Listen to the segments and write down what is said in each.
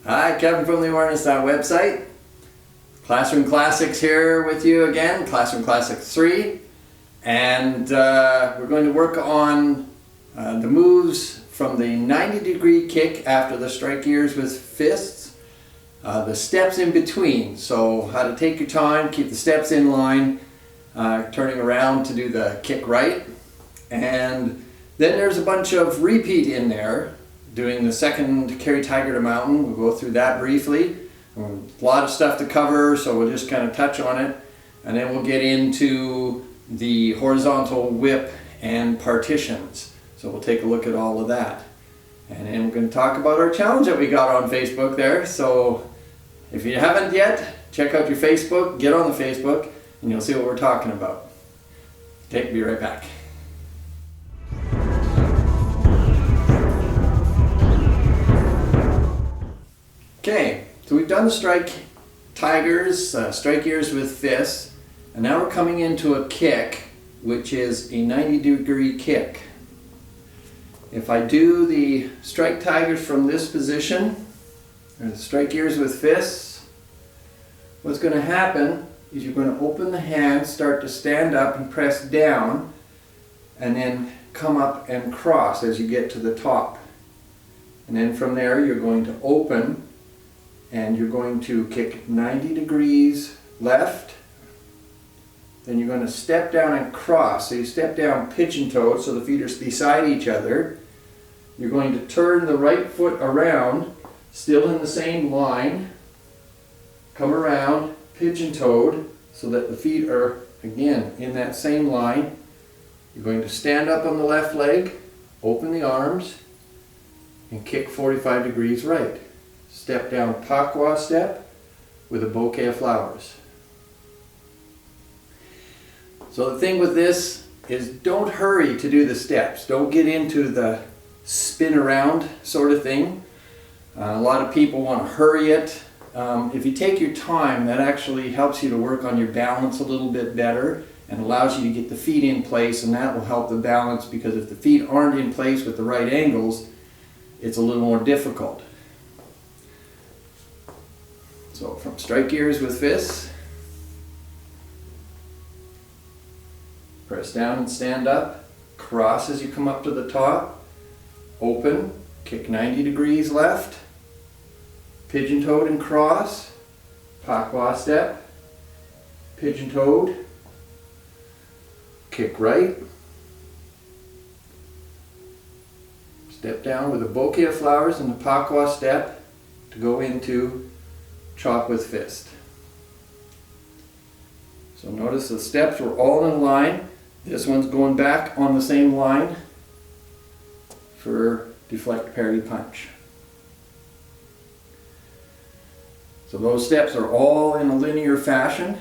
Hi, Kevin from the Awareness website. Classroom Classics here with you again, Classroom Classics 3. And we're going to work on the moves from the 90-degree kick after the strike gears with fists, the steps in between. So how to take your time, keep the steps in line, turning around to do the kick right. And then there's a bunch of repeat in there, doing the second carry tiger to mountain. We'll go through that briefly. A lot of stuff to cover, so we'll just kind of touch on it. And then we'll get into the horizontal whip and partitions. So we'll take a look at all of that. And then we're going to talk about our challenge that we got on Facebook there. So if you haven't yet, check out your Facebook, get on the Facebook, and you'll see what we're talking about. Okay, be right back. Okay, so we've done the strike tigers, strike gears with fists, and now we're coming into a kick, which is a 90-degree kick. If I do the strike tigers from this position, or the strike gears with fists, what's going to happen is you're going to open the hand, start to stand up and press down, and then come up and cross as you get to the top. And then from there you're going to open, and you're going to kick 90 degrees left. Then you're going to step down and cross. So you step down pigeon-toed so the feet are beside each other. You're going to turn the right foot around, still in the same line. Come around, pigeon-toed, so that the feet are, again, in that same line. You're going to stand up on the left leg, open the arms, and kick 45 degrees right. Step down pakwa step with a bouquet of flowers. So the thing with this is don't hurry to do the steps. Don't get into the spin around sort of thing. A lot of people want to hurry it. If you take your time, that actually helps you to work on your balance a little bit better and allows you to get the feet in place, and that will help the balance, because if the feet aren't in place with the right angles, it's a little more difficult. So from strike gears with fists, press down and stand up, cross as you come up to the top, open, kick 90 degrees left, pigeon-toed and cross, pakwa step, pigeon-toed, kick right, step down with a bouquet of flowers in the pakwa step to go into chop with fist. So notice the steps were all in line. This one's going back on the same line for deflect, parry, punch. So those steps are all in a linear fashion.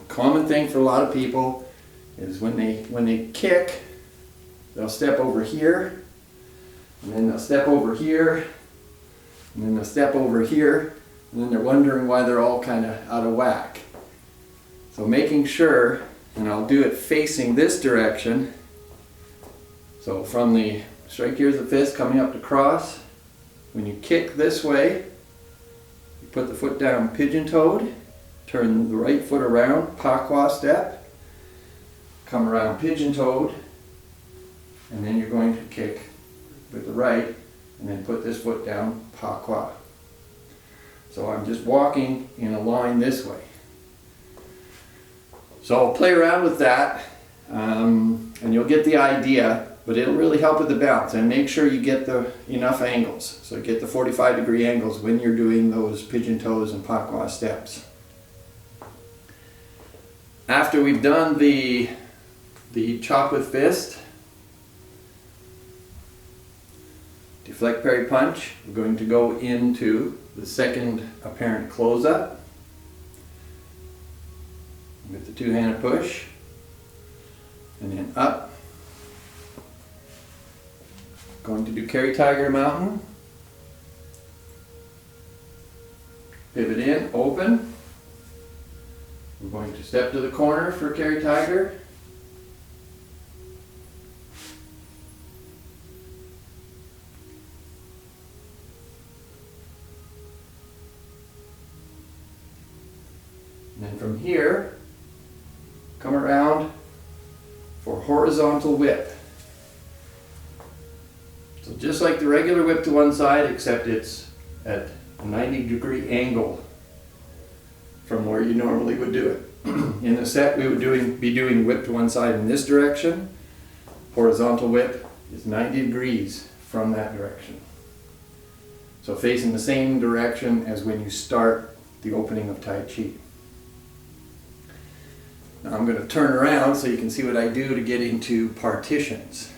Common thing for a lot of people is when they kick, they'll step over here, and then they'll step over here, and then they'll step over here, and then they're wondering why they're all kind of out of whack. So making sure, and I'll do it facing this direction, so from the strike gears of fist coming up to cross, when you kick this way, you put the foot down pigeon-toed, turn the right foot around, pakwa step, come around pigeon-toed, and then you're going to kick with the right, and then put this foot down, pakwa. So I'm just walking in a line this way. So I'll play around with that, and you'll get the idea, but it'll really help with the balance, and make sure you get enough angles. So get the 45-degree angles when you're doing those pigeon toes and pakwa steps. After we've done the chop with fist, deflect, parry, punch, we're going to go into the second apparent close-up with the two-handed push, and then up. Going to do carry tiger mountain, pivot in, open. We're going to step to the corner for carry tiger, And then from here, come around for horizontal whip. So just like the regular whip to one side, except it's at a 90-degree angle from where you normally would do it. In the set, we would be doing whip to one side in this direction. Horizontal whip is 90 degrees from that direction. So facing the same direction as when you start the opening of Tai Chi. Now I'm going to turn around so you can see what I do to get into partitions.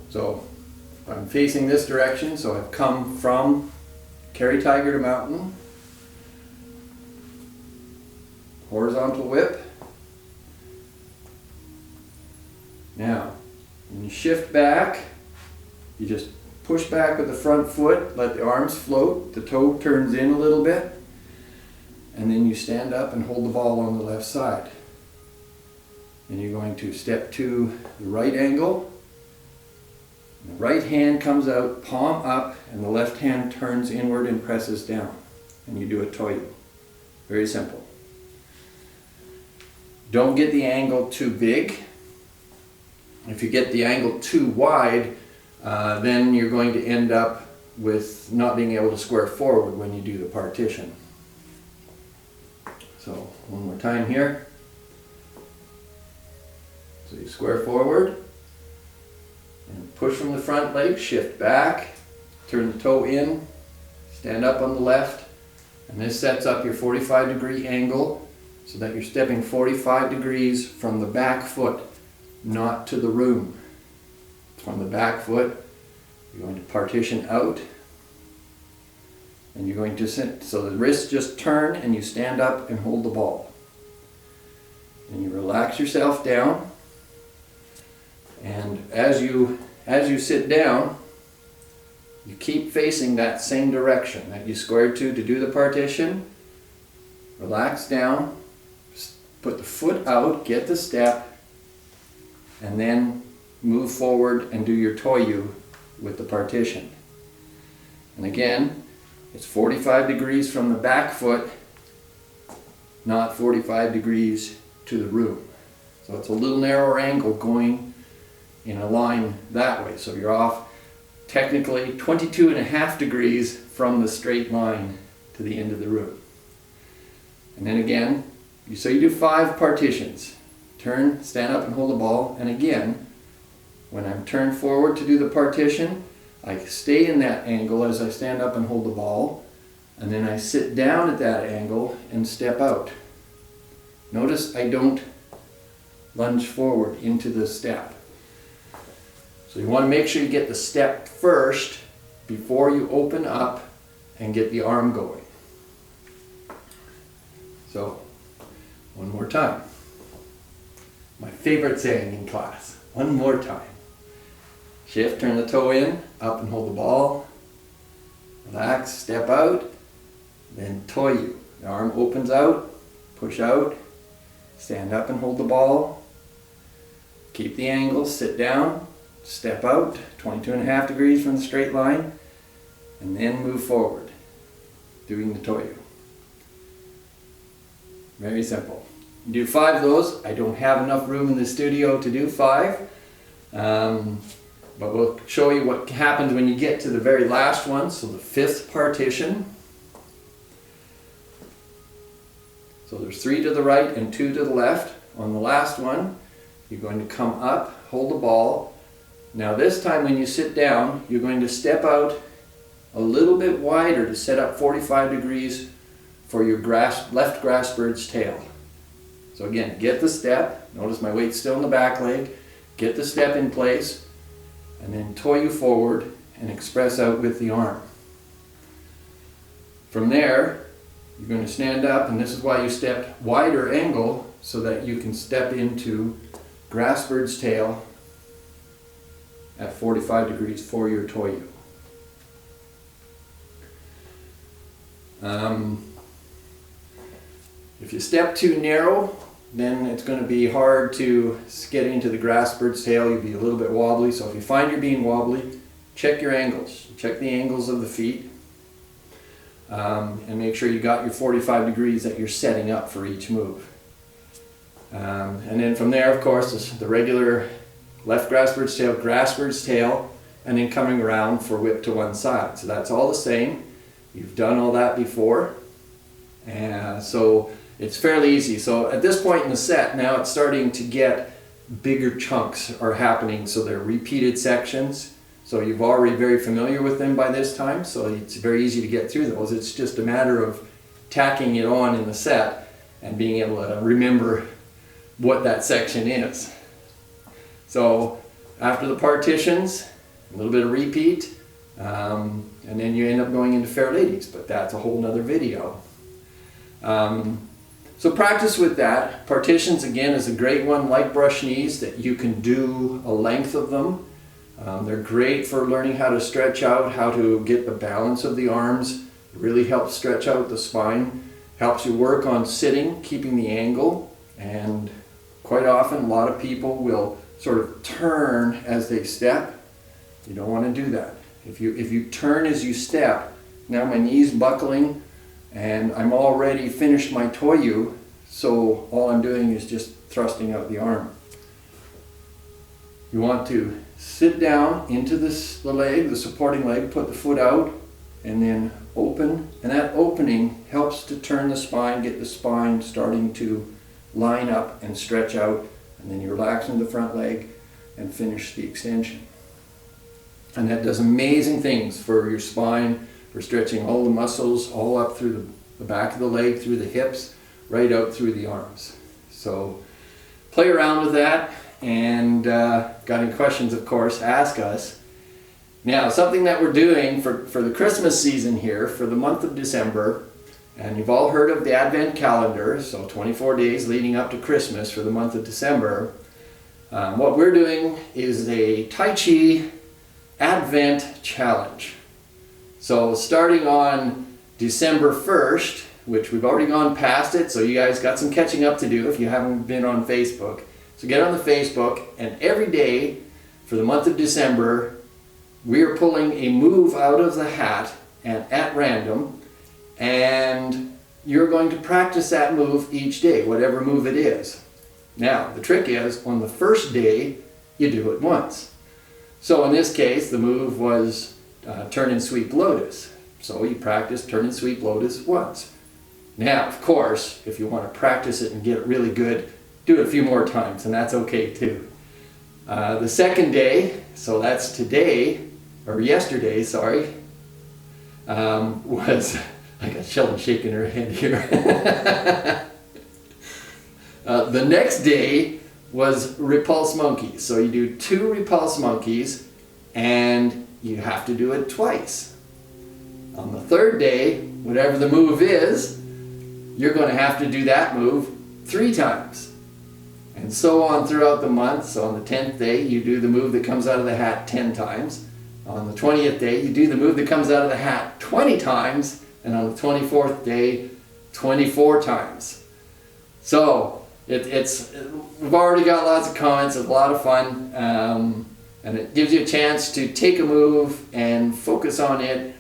So I'm facing this direction, so I've come from carry tiger to mountain, horizontal whip. Now, when you shift back, you just push back with the front foot, let the arms float, the toe turns in a little bit, and then you stand up and hold the ball on the left side. Then you're going to step to the right angle. The right hand comes out, palm up, and the left hand turns inward and presses down. And you do a toyu. Very simple. Don't get the angle too big. If you get the angle too wide, then you're going to end up with not being able to square forward when you do the partition. So one more time here. So you square forward and push from the front leg, shift back, turn the toe in, stand up on the left, and this sets up your 45-degree angle so that you're stepping 45 degrees from the back foot, not to the room. From the back foot, you're going to partition out, and you're going to sit, so the wrists just turn and you stand up and hold the ball. And you relax yourself down, and as you sit down, you keep facing that same direction that you squared to do the partition. Relax down, put the foot out, get the step, and then move forward and do your toyu with the partition. And again, it's 45 degrees from the back foot, not 45 degrees to the room. So it's a little narrower angle going in a line that way. So you're off technically 22.5 degrees from the straight line to the end of the room. And then again, so you do 5 partitions. Turn, stand up and hold the ball, and again, when I'm turned forward to do the partition, I stay in that angle as I stand up and hold the ball, and then I sit down at that angle and step out. Notice I don't lunge forward into the step. So you want to make sure you get the step first before you open up and get the arm going. So, one more time. My favorite saying in class. One more time. Shift, turn the toe in, up and hold the ball. Relax, step out, then toyu. The arm opens out, push out, stand up and hold the ball. Keep the angle, sit down, step out, 22.5 degrees from the straight line, and then move forward, doing the toyu. Very simple. You do 5 of those. I don't have enough room in the studio to do 5. But we'll show you what happens when you get to the very last one, so the 5th partition. So there's 3 to the right and 2 to the left. On the last one, you're going to come up, hold the ball. Now this time when you sit down, you're going to step out a little bit wider to set up 45 degrees for your left grass bird's tail. So again, get the step. Notice my weight's still in the back leg. Get the step in place, and then toyu forward and express out with the arm. From there, you're going to stand up, and this is why you step wider angle, so that you can step into grass bird's tail at 45 degrees for your toyu. If you step too narrow, then it's going to be hard to get into the grass bird's tail. You'll be a little bit wobbly. So if you find you're being wobbly, check your angles. Check the angles of the feet. and make sure you got your 45 degrees that you're setting up for each move. And then from there, of course, the regular left grassbird's tail, and then coming around for whip to one side. So that's all the same. You've done all that before, and so it's fairly easy. So at this point in the set, now it's starting to get bigger chunks are happening, so they're repeated sections. So you've already very familiar with them by this time, so it's very easy to get through those. It's just a matter of tacking it on in the set and being able to remember what that section is. So after the partitions, a little bit of repeat, and then you end up going into Fair Ladies, but that's a whole nother video. So practice with that. Partitions, again, is a great one, like brush knees, that you can do a length of them. They're great for learning how to stretch out, how to get the balance of the arms. It really helps stretch out the spine, helps you work on sitting, keeping the angle, and quite often a lot of people will sort of turn as they step. You don't want to do that. If you turn as you step, now my knee's buckling and I'm already finished my toyu, so all I'm doing is just thrusting out the arm. You want to sit down into the leg, the supporting leg, put the foot out, and then open. And that opening helps to turn the spine, get the spine starting to line up and stretch out. And then you relax into the front leg and finish the extension. And that does amazing things for your spine, for stretching all the muscles all up through the back of the leg, through the hips, right out through the arms. So play around with that, and got any questions, of course, ask us. Now, something that we're doing for the Christmas season here, for the month of December, and you've all heard of the Advent calendar, so 24 days leading up to Christmas for the month of December. What we're doing is a Tai Chi Advent challenge. So starting on December 1st, which we've already gone past it, so you guys got some catching up to do if you haven't been on Facebook. So get on the Facebook, and every day for the month of December, we are pulling a move out of the hat and at random, and you're going to practice that move each day, whatever move it is. Now, the trick is, on the first day, you do it once. So in this case, the move was turn and sweep lotus. So you practice turn and sweep lotus once. Now, of course, if you want to practice it and get it really good, do it a few more times, and that's okay too. The second day, so that's today, or yesterday, sorry, was, I got Sheldon shaking her head here. The next day was repulse monkeys. So you do 2 repulse monkeys, and you have to do it twice. On the third day, whatever the move is, you're going to have to do that move 3 times. And so on throughout the month. So on the 10th day, you do the move that comes out of the hat 10 times. On the 20th day, you do the move that comes out of the hat 20 times. And on the 24th day, 24 times. So we've already got lots of comments. It's a lot of fun. And it gives you a chance to take a move and focus on it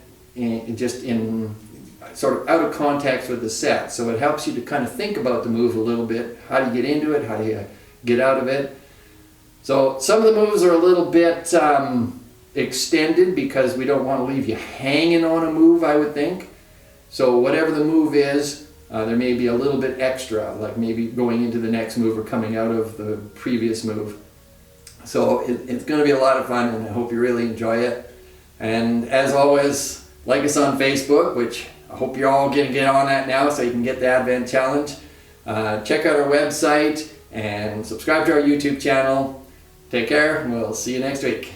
just in sort of out of context with the set. So it helps you to kind of think about the move a little bit. How do you get into it? How do you get out of it? So some of the moves are a little bit extended because we don't want to leave you hanging on a move, I would think. So whatever the move is, there may be a little bit extra, like maybe going into the next move or coming out of the previous move. So it's going to be a lot of fun, and I hope you really enjoy it. And as always, like us on Facebook, which I hope you're all going to get on that now so you can get the Advent Challenge. Check out our website and subscribe to our YouTube channel. Take care, and we'll see you next week.